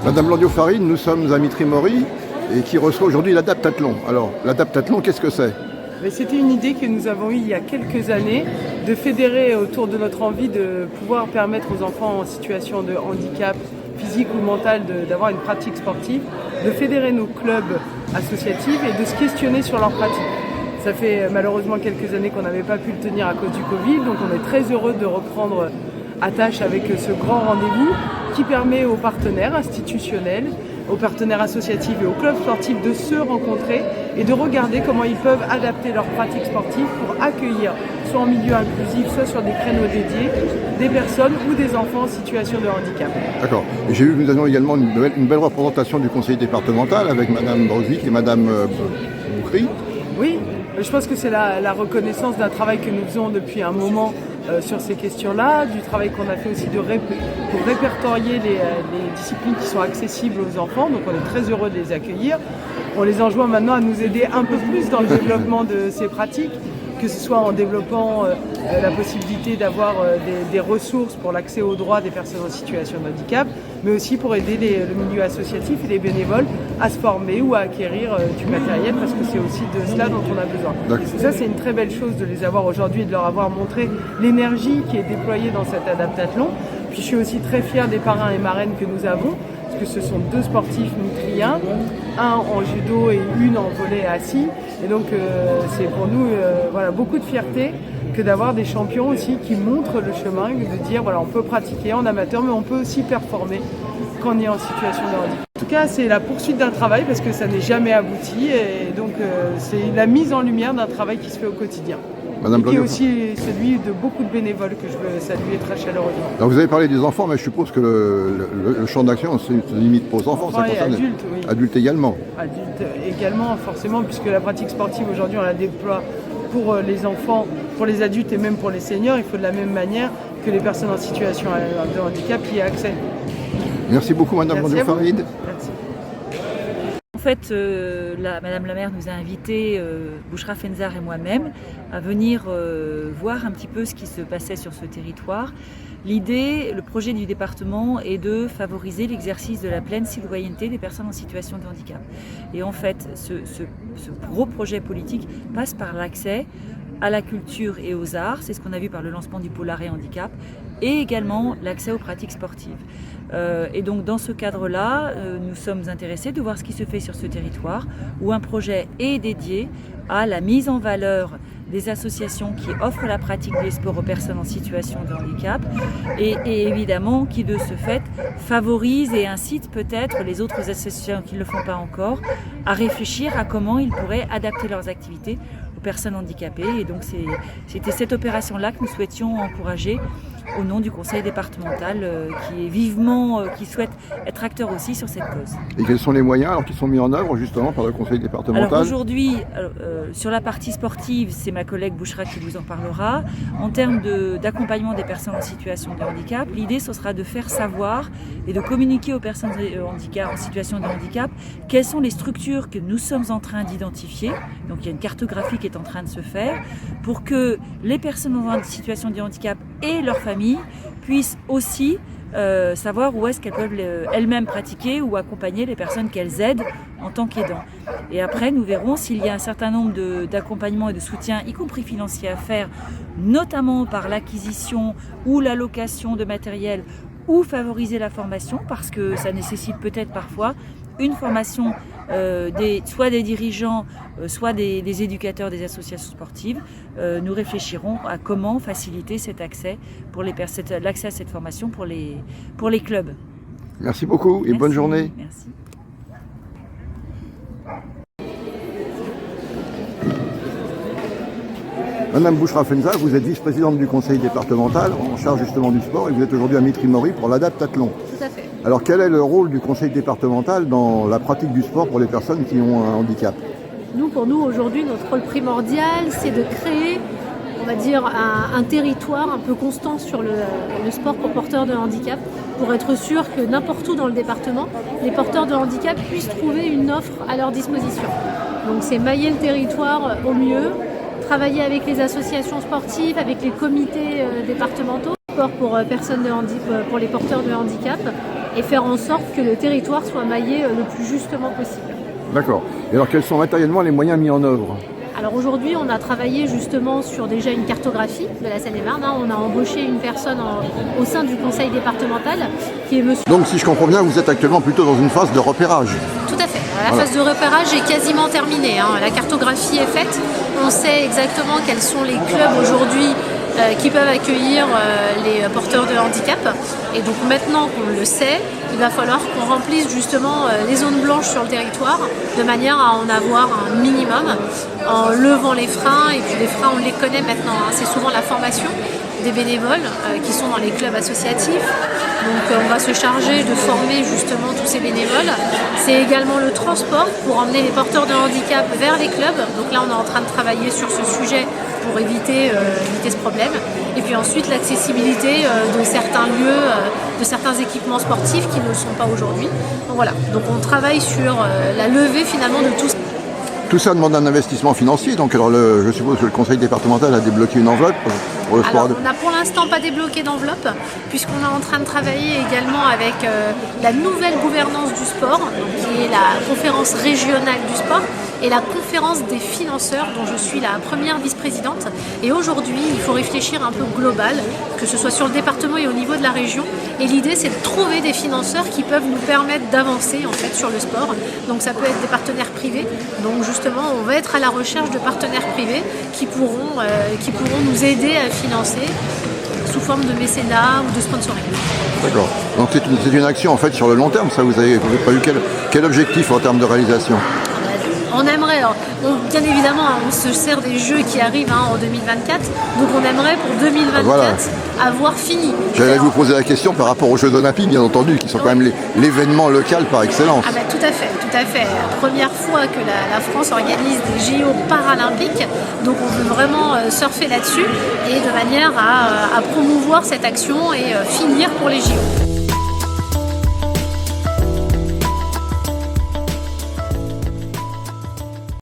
Madame Landio-Farine, nous sommes à Mitry-Mory et qui reçoit aujourd'hui l'Adaptathlon. Alors, l'Adaptathlon, qu'est-ce que c'est? C'était une idée que nous avons eue il y a quelques années de fédérer autour de notre envie de pouvoir permettre aux enfants en situation de handicap physique ou mental d'avoir une pratique sportive, de fédérer nos clubs associatifs et de se questionner sur leur pratique. Ça fait malheureusement quelques années qu'on n'avait pas pu le tenir à cause du Covid, donc on est très heureux de reprendre attache avec ce grand rendez-vous qui permet aux partenaires institutionnels, aux partenaires associatifs et aux clubs sportifs de se rencontrer et de regarder comment ils peuvent adapter leurs pratiques sportives pour accueillir, soit en milieu inclusif, soit sur des créneaux dédiés, des personnes ou des enfants en situation de handicap. D'accord. J'ai vu que nous avions également une belle représentation du conseil départemental avec Madame Broswick et Madame Boucry. Oui, je pense que c'est la reconnaissance d'un travail que nous faisons depuis un moment sur ces questions-là, du travail qu'on a fait aussi pour répertorier les disciplines qui sont accessibles aux enfants, donc on est très heureux de les accueillir. On les enjoint maintenant à nous aider un peu plus dans le développement de ces pratiques, que ce soit en développant la possibilité d'avoir des ressources pour l'accès aux droits des personnes en situation de handicap, mais aussi pour aider le milieu associatif et les bénévoles à se former ou à acquérir du matériel, parce que c'est aussi de cela dont on a besoin. Et ça, c'est une très belle chose de les avoir aujourd'hui et de leur avoir montré l'énergie qui est déployée dans cet adaptathlon. Puis je suis aussi très fière des parrains et marraines que nous avons, parce que ce sont deux sportifs mitriens, un en judo et une en volley assis. Et donc c'est pour nous beaucoup de fierté que d'avoir des champions aussi qui montrent le chemin, de dire voilà, on peut pratiquer en amateur, mais on peut aussi performer quand on est en situation de handicap. En tout cas, c'est la poursuite d'un travail parce que ça n'est jamais abouti et donc c'est la mise en lumière d'un travail qui se fait au quotidien. Madame et qui est aussi celui de beaucoup de bénévoles que je veux saluer très chaleureusement. Alors vous avez parlé des enfants, mais je suppose que le champ d'action se limite pas aux enfants, ça concerne adultes, oui. Adultes également. Adultes également, forcément, puisque la pratique sportive aujourd'hui, on la déploie pour les enfants, pour les adultes et même pour les seniors. Il faut de la même manière que les personnes en situation de handicap y aient accès. Merci beaucoup, Madame Landio-Farine. Merci. En fait, Madame la maire nous a invités, Bouchra Fenzar et moi-même, à venir voir un petit peu ce qui se passait sur ce territoire. L'idée, le projet du département est de favoriser l'exercice de la pleine citoyenneté des personnes en situation de handicap. Et en fait, ce gros projet politique passe par l'accès à la culture et aux arts, c'est ce qu'on a vu par le lancement du pôle arrêt handicap, et également l'accès aux pratiques sportives. Et donc dans ce cadre-là, nous sommes intéressés de voir ce qui se fait sur ce territoire, où un projet est dédié à la mise en valeur des associations qui offrent la pratique des sports aux personnes en situation de handicap et évidemment qui de ce fait favorise et incite peut-être les autres associations qui ne le font pas encore à réfléchir à comment ils pourraient adapter leurs activités aux personnes handicapées. Et donc c'était cette opération-là que nous souhaitions encourager au nom du conseil départemental qui souhaite être acteur aussi sur cette cause. Et quels sont les moyens qui sont mis en œuvre justement par le conseil départemental? Alors aujourd'hui, sur la partie sportive, c'est ma collègue Bouchra qui vous en parlera. En termes d'accompagnement des personnes en situation de handicap, l'idée ce sera de faire savoir et de communiquer aux personnes en situation de handicap quelles sont les structures que nous sommes en train d'identifier. Donc il y a une cartographie qui est en train de se faire pour que les personnes en situation de handicap et leurs familles puissent aussi savoir où est-ce qu'elles peuvent elles-mêmes pratiquer ou accompagner les personnes qu'elles aident en tant qu'aidants. Et après, nous verrons s'il y a un certain nombre d'accompagnements et de soutien, y compris financiers, à faire, notamment par l'acquisition ou la location de matériel ou favoriser la formation, parce que ça nécessite peut-être parfois une formation soit des dirigeants, soit des éducateurs des associations sportives. Nous réfléchirons à comment faciliter cet accès l'accès à cette formation pour les clubs. Merci beaucoup et bonne journée. Merci. Madame Bouchra Fenzar, vous êtes vice-présidente du conseil départemental en charge justement du sport et vous êtes aujourd'hui à Mitry-Mory pour l'Adaptathlon. Tout à fait. Alors quel est le rôle du conseil départemental dans la pratique du sport pour les personnes qui ont un handicap? Pour nous aujourd'hui, notre rôle primordial, c'est de créer, on va dire, un territoire un peu constant sur le sport pour porteurs de handicap, pour être sûr que n'importe où dans le département, les porteurs de handicap puissent trouver une offre à leur disposition. Donc c'est mailler le territoire au mieux, travailler avec les associations sportives, avec les comités départementaux, sport pour personnes pour les porteurs de handicap, et faire en sorte que le territoire soit maillé le plus justement possible. D'accord. Et alors quels sont matériellement les moyens mis en œuvre? Alors aujourd'hui, on a travaillé justement sur déjà une cartographie de la Seine-et-Marne. On a embauché une personne au sein du conseil départemental qui est monsieur. Donc si je comprends bien, vous êtes actuellement plutôt dans une phase de repérage. Tout à fait. La phase de repérage est quasiment terminée. La cartographie est faite. On sait exactement quels sont les clubs aujourd'hui qui peuvent accueillir les porteurs de handicap. Et donc maintenant qu'on le sait, il va falloir qu'on remplisse justement les zones blanches sur le territoire de manière à en avoir un minimum en levant les freins. Et puis les freins, on les connaît maintenant. C'est souvent la formation des bénévoles qui sont dans les clubs associatifs. Donc on va se charger de former justement tous ces bénévoles. C'est également le transport pour emmener les porteurs de handicap vers les clubs. Donc là on est en train de travailler sur ce sujet pour éviter ce problème. Et puis ensuite l'accessibilité de certains lieux, de certains équipements sportifs qui ne le sont pas aujourd'hui. Donc voilà, donc on travaille sur la levée finalement de tout ça. Tout ça demande un investissement financier, donc alors je suppose que le conseil départemental a débloqué une enveloppe pour le sport. Alors, on n'a pour l'instant pas débloqué d'enveloppe, puisqu'on est en train de travailler également avec la nouvelle gouvernance du sport, qui est la conférence régionale du sport, et la conférence des financeurs, dont je suis la première vice-présidente. Et aujourd'hui, il faut réfléchir un peu global, que ce soit sur le département et au niveau de la région. Et l'idée, c'est de trouver des financeurs qui peuvent nous permettre d'avancer en fait sur le sport. Donc ça peut être des partenaires privés. Donc justement, on va être à la recherche de partenaires privés qui pourront nous aider à financer sous forme de mécénat ou de sponsoring. D'accord. Donc c'est une action en fait sur le long terme, ça vous avez prévu quel objectif en termes de réalisation? On aimerait, bien évidemment, on se sert des jeux qui arrivent en 2024, donc on aimerait pour 2024 avoir fini. J'allais vous poser la question par rapport aux Jeux Olympiques, bien entendu, qui sont quand même l'événement local par excellence. Ah bah, tout à fait, tout à fait. Première fois que la France organise des JO paralympiques, donc on veut vraiment surfer là-dessus et de manière à promouvoir cette action et finir pour les JO.